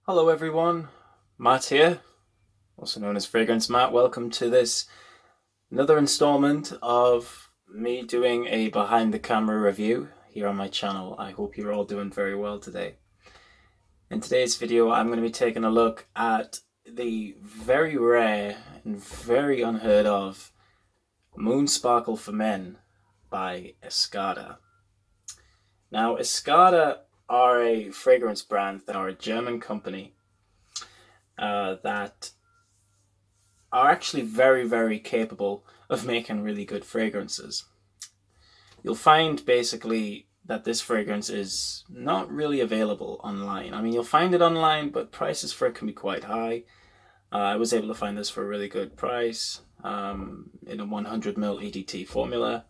Hello everyone, Matt here, also known as Fragrance Matt. Welcome to this another installment of me doing a behind the camera review here on my channel. I hope you're all doing very well today. In today's video, I'm going to be taking a look at the very rare and very unheard of Moon Sparkle for Men by Escada. Now, Escada are a fragrance brand that are a German company that are actually very, very capable of making really good fragrances. You'll find basically that this fragrance is not really available online. I mean, you'll find it online, but prices for it can be quite high. I was able to find this for a really good price in a 100ml EDT formula.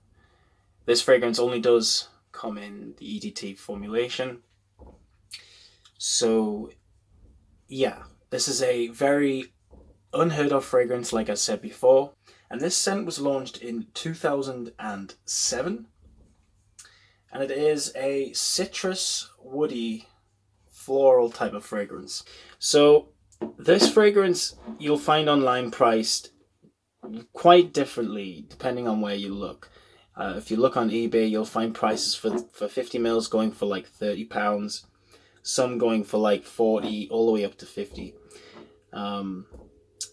This fragrance only does come in the EDT formulation. So, yeah, this is a very unheard of fragrance, like I said before, and this scent was launched in 2007, and it is a citrus, woody, floral type of fragrance. So this fragrance you'll find online priced quite differently depending on where you look. If you look on eBay, you'll find prices for 50 mils going for like £30, some going for like 40, all the way up to 50.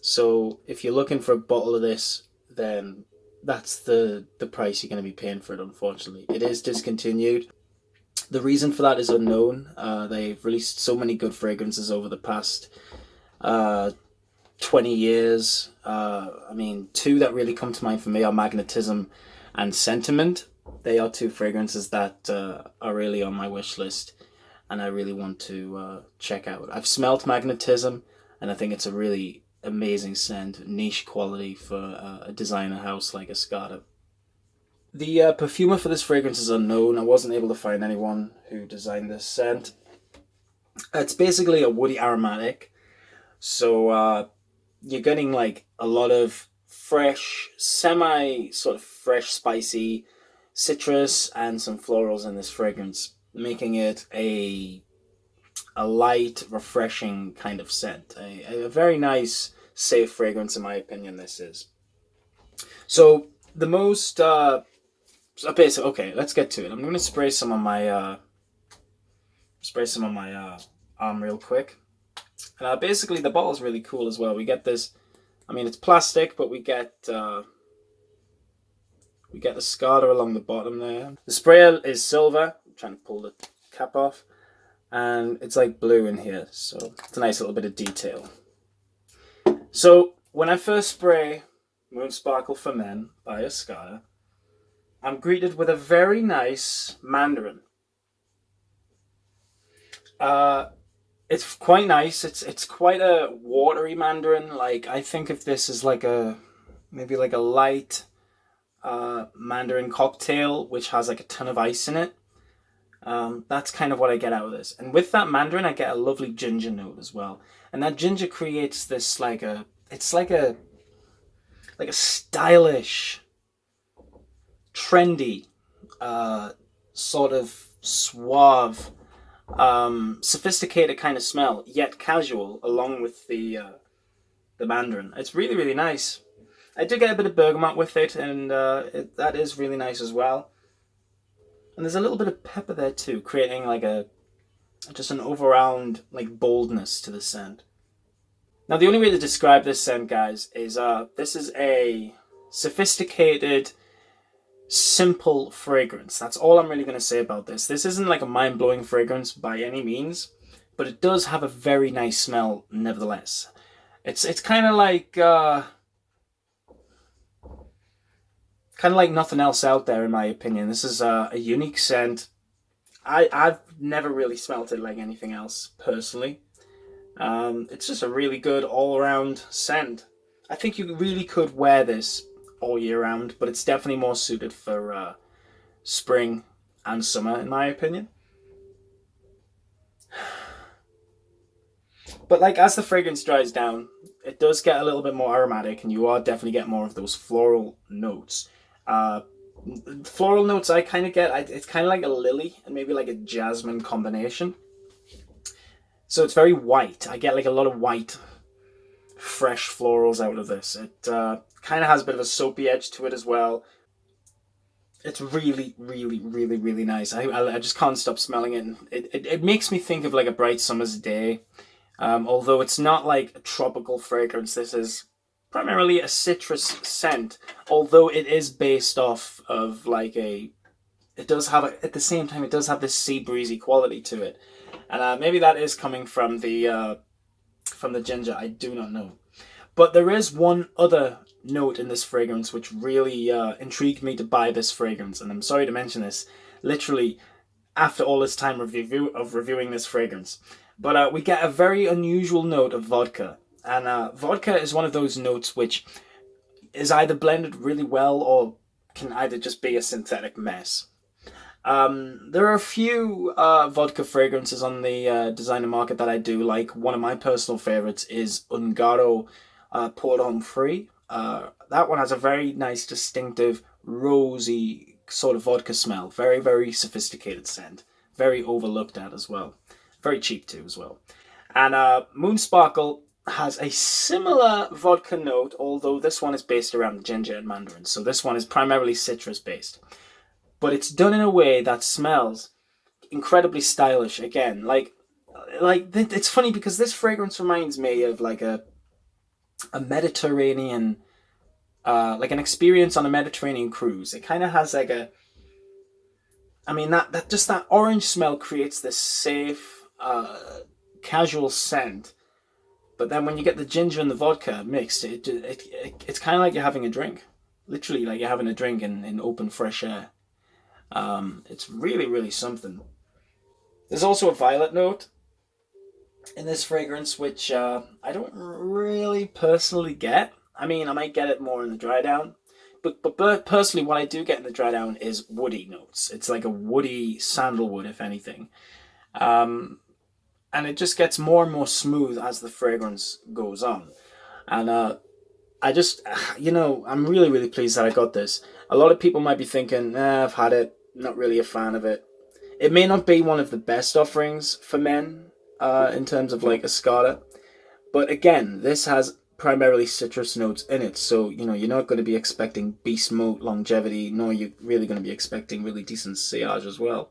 So if you're looking for a bottle of this, then that's the price you're going to be paying for it, unfortunately. It is discontinued. The reason for that is unknown. They've released so many good fragrances over the past 20 years. I mean, two that really come to mind for me are Magnetism and Sentiment. They are two fragrances that are really on my wish list, and I really want to check out. I've smelt Magnetism, and I think it's a really amazing scent, niche quality for a designer house like Escada. The perfumer for this fragrance is unknown. I wasn't able to find anyone who designed this scent. It's basically a woody aromatic, so you're getting like a lot of fresh, sort of fresh, spicy citrus and some florals in this fragrance, making it a light, refreshing kind of scent. A very nice, safe fragrance, in my opinion, this is. So, the most... okay, let's get to it. I'm going to spray some on my... arm real quick. Basically, the bottle's really cool as well. We get this... I mean, it's plastic, but we get the Escada along the bottom there. The sprayer is silver. I'm trying to pull the cap off. And it's like blue in here, so it's a nice little bit of detail. So when I first spray Moon Sparkle for Men by Escada, I'm greeted with a very nice mandarin. It's quite nice. It's quite a watery mandarin. Like, I think if this is like maybe like a light mandarin cocktail which has like a ton of ice in it. That's kind of what I get out of this. And with that mandarin, I get a lovely ginger note as well. And that ginger creates this it's like a stylish, trendy, sort of suave, sophisticated kind of smell, yet casual, along with the mandarin. It's really, really nice. I did get a bit of bergamot with it, and that is really nice as well. And there's a little bit of pepper there too, creating like just an overall like boldness to the scent. Now, the only way to describe this scent, guys, is this is a sophisticated, simple fragrance. That's all I'm really going to say about this. This isn't like a mind-blowing fragrance by any means, but it does have a very nice smell nevertheless. It's kind of like nothing else out there, in my opinion. This is a unique scent. I've never really smelt it like anything else, personally. It's just a really good all-around scent. I think you really could wear this all year round, but it's definitely more suited for spring and summer, in my opinion. But like, as the fragrance dries down, it does get a little bit more aromatic, and you are definitely getting more of those floral notes. Floral notes I kind of get, it's kind of like a lily and maybe like a jasmine combination. So it's very white. I get like a lot of white, fresh florals out of this. It kind of has a bit of a soapy edge to it as well. It's really, really, really, really nice. I just can't stop smelling it. It makes me think of like a bright summer's day. Although it's not like a tropical fragrance, this is primarily a citrus scent. Although it is based off of like it does have at the same time it does have this sea breezy quality to it, and maybe that is coming from the ginger. I do not know, but there is one other note in this fragrance which really intrigued me to buy this fragrance, and I'm sorry to mention this, literally after all this time reviewing this fragrance. But we get a very unusual note of vodka. And vodka is one of those notes which is either blended really well or can either just be a synthetic mess. There are a few vodka fragrances on the designer market that I do like. One of my personal favorites is Ungaro Poured Home Free. That one has a very nice, distinctive, rosy sort of vodka smell. Very, very sophisticated scent. Very overlooked at as well. Very cheap too as well. And Moon Sparkle has a similar vodka note, although this one is based around ginger and mandarin. So this one is primarily citrus based. But it's done in a way that smells incredibly stylish. Again, like it's funny because this fragrance reminds me of like a Mediterranean, like an experience on a Mediterranean cruise. It kind of has like a, I mean that just that orange smell creates this safe, casual scent, but then when you get the ginger and the vodka mixed, it's kind of like you're having a drink, literally like you're having a drink in open fresh air. It's really, really something. There's also a violet note in this fragrance, which I don't really personally get. I mean, I might get it more in the dry down, but personally, what I do get in the dry down is woody notes. It's like a woody sandalwood, if anything. And it just gets more and more smooth as the fragrance goes on. And I just, I'm really, really pleased that I got this. A lot of people might be thinking, I've had it, not really a fan of it. It may not be one of the best offerings for men in terms of like Escada. But again, this has primarily citrus notes in it. So, you're not going to be expecting beast mode longevity, nor you're really going to be expecting really decent sillage as well.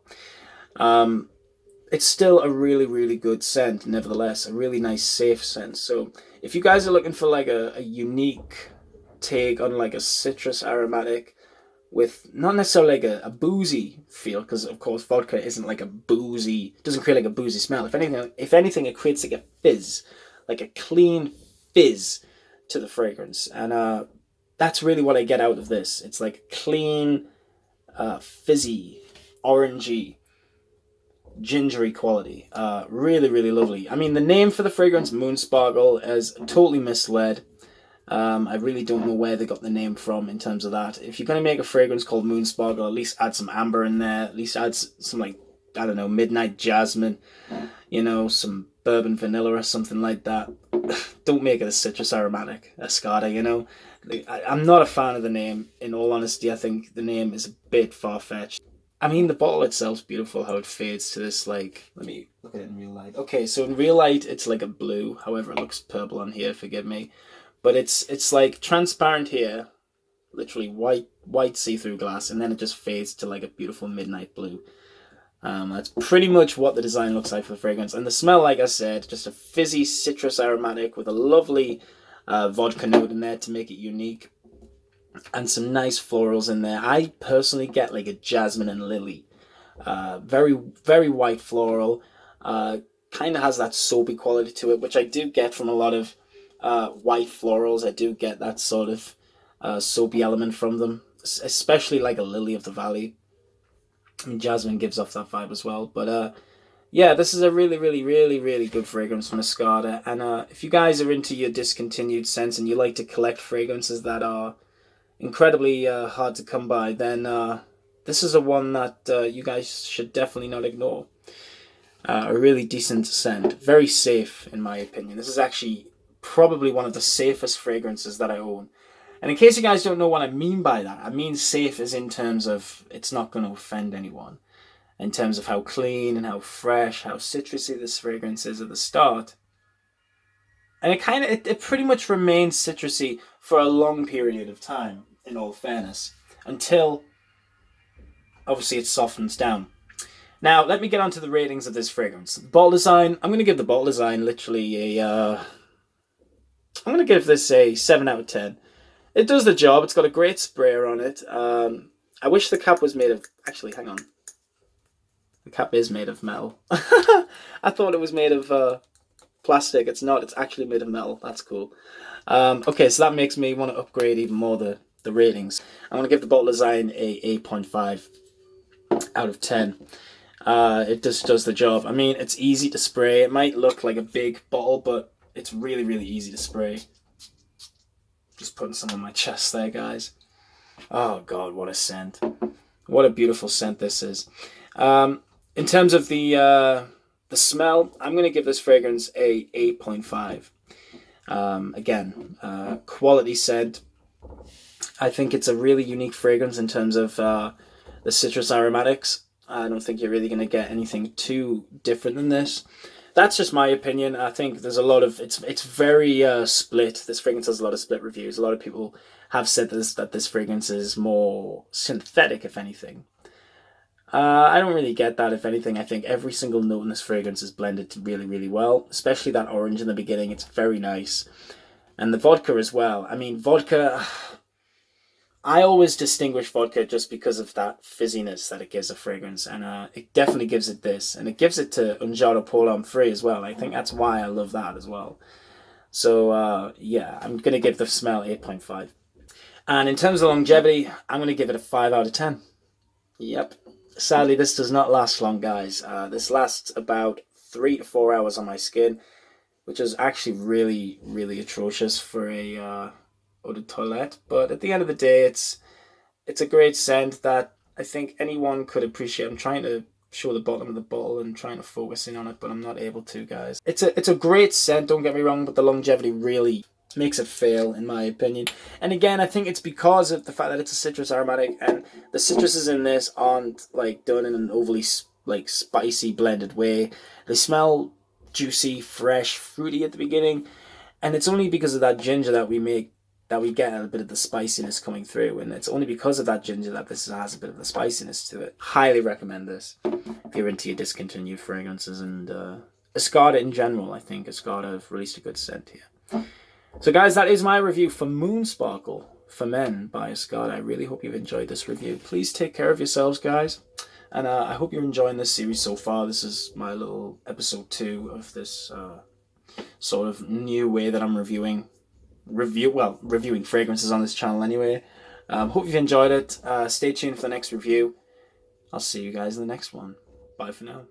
It's still a really, really good scent, nevertheless. A really nice, safe scent. So if you guys are looking for like a unique take on like a citrus aromatic with not necessarily like a boozy feel, because of course vodka isn't like a boozy, doesn't create like a boozy smell. If anything, it creates like a fizz, like a clean fizz to the fragrance. And that's really what I get out of this. It's like clean, fizzy, orangey, gingery quality. Really, really lovely. I mean, the name for the fragrance, Moon Sparkle, is totally misled. I really don't know where they got the name from in terms of that. If you're going to make a fragrance called Moon Sparkle, at least add some amber in there. At least add some, like, I don't know, midnight jasmine, some bourbon vanilla or something like that. Don't make it a citrus aromatic, Escada, I'm not a fan of the name. In all honesty, I think the name is a bit far-fetched. I mean, the bottle itself's beautiful, how it fades to this, like, let me look at it in real light. Okay, so in real light, it's like a blue. However, it looks purple on here, forgive me. But it's like transparent here, literally white see-through glass, and then it just fades to like a beautiful midnight blue. That's pretty much what the design looks like for the fragrance. And the smell, like I said, just a fizzy citrus aromatic with a lovely vodka note in there to make it unique. And some nice florals in there. I personally get like a jasmine and lily. Very, very white floral. Kind of has that soapy quality to it, which I do get from a lot of white florals. I do get that sort of soapy element from them, especially like a lily of the valley. I mean, jasmine gives off that vibe as well. But yeah, this is a really, really, really, really good fragrance from Escada. And if you guys are into your discontinued scents and you like to collect fragrances that are incredibly hard to come by, then this is a one that you guys should definitely not ignore. A really decent scent. Very safe, in my opinion. This is actually probably one of the safest fragrances that I own. And in case you guys don't know what I mean by that, I mean safe as in terms of it's not going to offend anyone. in terms of how clean and how fresh, how citrusy this fragrance is at the start. And it pretty much remains citrusy for a long period of time, in all fairness, until obviously it softens down. Now, let me get on to the ratings of this fragrance. Bottle design, I'm going to give the bottle design literally I'm going to give this a 7 out of 10. It does the job. It's got a great sprayer on it. I wish the cap was made of... Actually, hang on. The cap is made of metal. I thought it was made of plastic. It's not. It's actually made of metal. That's cool. Okay, so that makes me want to upgrade even more the ratings. I'm going to give the bottle design a 8.5 out of 10. It just does the job. I mean, it's easy to spray. It might look like a big bottle, but it's really, really easy to spray. Just putting some on my chest there, guys. Oh, God, what a scent. What a beautiful scent this is. In terms of the smell, I'm going to give this fragrance a 8.5. Again, quality scent. I think it's a really unique fragrance in terms of the citrus aromatics. I don't think you're really going to get anything too different than this. That's just my opinion. I think there's a lot of... It's very split. This fragrance has a lot of split reviews. A lot of people have said that this fragrance is more synthetic, if anything. I don't really get that, if anything. I think every single note in this fragrance is blended really, really well. Especially that orange in the beginning. It's very nice. And the vodka as well. I mean, vodka... I always distinguish vodka just because of that fizziness that it gives a fragrance, and it definitely gives it this, and it gives it to unheard Polar Free as well. I think that's why I love that as well. So yeah, I'm going to give the smell 8.5. And in terms of longevity, I'm going to give it a 5 out of 10. Yep. Sadly, this does not last long, guys. This lasts about 3 to 4 hours on my skin, which is actually really, really atrocious for a... eau de toilette, but at the end of the day, it's a great scent that I think anyone could appreciate. I'm trying to show the bottom of the bottle and trying to focus in on it, but I'm not able to, guys. It's a great scent, don't get me wrong, but the longevity really makes it fail, in my opinion. And again, I think it's because of the fact that it's a citrus aromatic, and the citruses in this aren't like done in an overly like spicy blended way. They smell juicy, fresh, fruity at the beginning, and it's only because of that ginger that we get a bit of the spiciness coming through, and it's only because of that ginger that this has a bit of the spiciness to it. Highly recommend this if you're into your discontinued fragrances, and Escada in general. I think Escada have released a good scent here. So guys, that is my review for Moon Sparkle for Men by Escada. I really hope you've enjoyed this review. Please take care of yourselves, guys, and I hope you're enjoying this series so far. This is my little episode 2 of this sort of new way that I'm reviewing fragrances on this channel anyway. Hope you've enjoyed it. Stay tuned for the next review. I'll see you guys in the next one. Bye for now.